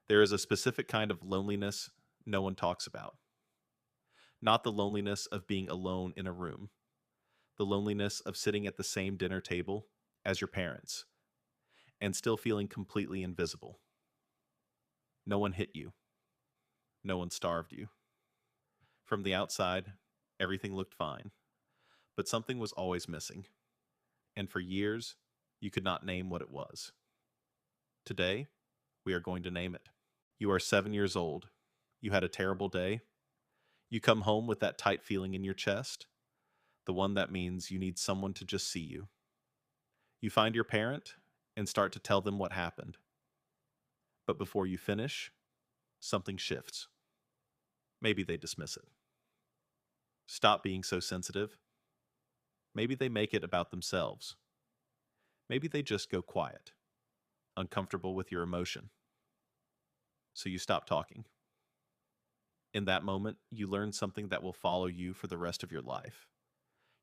There is a specific kind of loneliness no one talks about. Not the loneliness of being alone in a room, the loneliness of sitting at the same dinner table as your parents and still feeling completely invisible. No one hit you, no one starved you. From the outside, everything looked fine, but something was always missing, and for years, you could not name what it was. Today, we are going to name it. You are 7 years old. You had a terrible day. You come home with that tight feeling in your chest, the one that means you need someone to just see you. You find your parent and start to tell them what happened. But before you finish, something shifts. Maybe they dismiss it. Stop being so sensitive. Maybe they make it about themselves. Maybe they just go quiet, uncomfortable with your emotion. So you stop talking. In that moment, you learn something that will follow you for the rest of your life.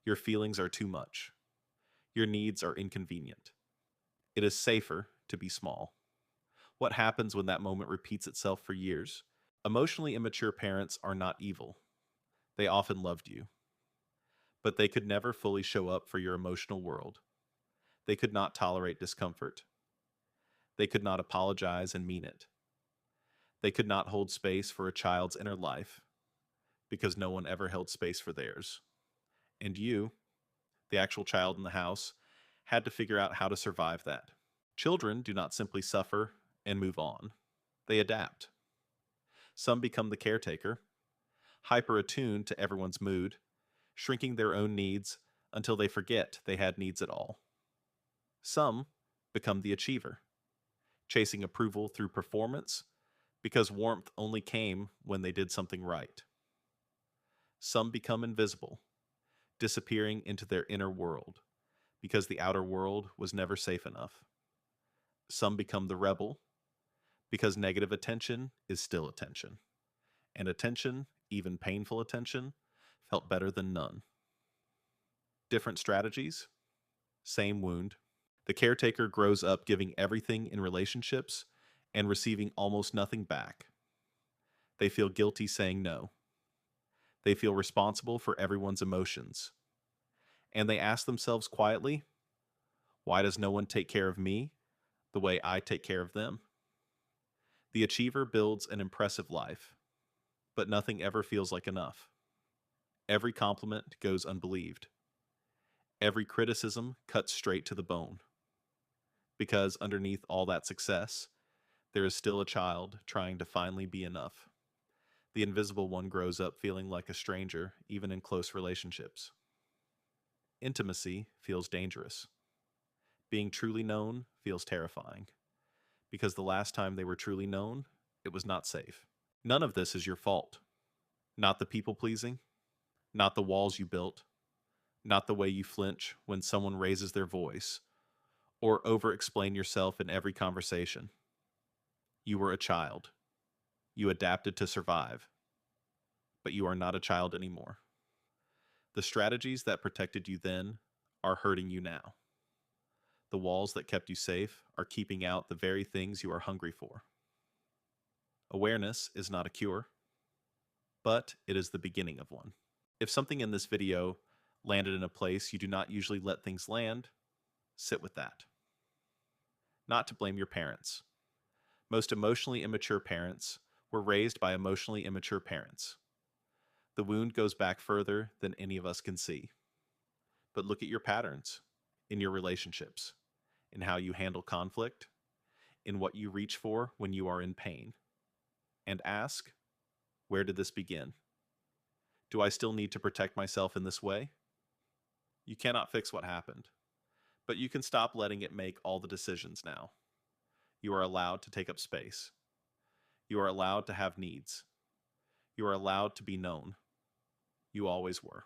Your feelings are too much. Your needs are inconvenient. It is safer to be small. What happens when that moment repeats itself for years? Emotionally immature parents are not evil. They often loved you. But they could never fully show up for your emotional world. They could not tolerate discomfort. They could not apologize and mean it. They could not hold space for a child's inner life because no one ever held space for theirs. And you, the actual child in the house, had to figure out how to survive that. Children do not simply suffer and move on. They adapt. Some become the caretaker, hyper attuned to everyone's mood, shrinking their own needs until they forget they had needs at all. Some become the achiever, chasing approval through performance because warmth only came when they did something right. Some become invisible, disappearing into their inner world because the outer world was never safe enough. Some become the rebel because negative attention is still attention, and attention, even painful attention, felt better than none. Different strategies, same wound. The caretaker grows up giving everything in relationships and receiving almost nothing back. They feel guilty saying no. They feel responsible for everyone's emotions. And they ask themselves quietly, why does no one take care of me the way I take care of them? The achiever builds an impressive life, but nothing ever feels like enough. Every compliment goes unbelieved. Every criticism cuts straight to the bone. Because underneath all that success, there is still a child trying to finally be enough. The invisible one grows up feeling like a stranger, even in close relationships. Intimacy feels dangerous. Being truly known feels terrifying. Because the last time they were truly known, it was not safe. None of this is your fault. Not the people pleasing, not the walls you built, not the way you flinch when someone raises their voice, or over-explain yourself in every conversation. You were a child. You adapted to survive. But you are not a child anymore. The strategies that protected you then are hurting you now. The walls that kept you safe are keeping out the very things you are hungry for. Awareness is not a cure, but it is the beginning of one. If something in this video landed in a place you do not usually let things land, sit with that. Not to blame your parents. Most emotionally immature parents were raised by emotionally immature parents. The wound goes back further than any of us can see. But look at your patterns in your relationships, in how you handle conflict, in what you reach for when you are in pain. And ask, where did this begin? Do I still need to protect myself in this way? You cannot fix what happened, but you can stop letting it make all the decisions now. You are allowed to take up space. You are allowed to have needs. You are allowed to be known. You always were.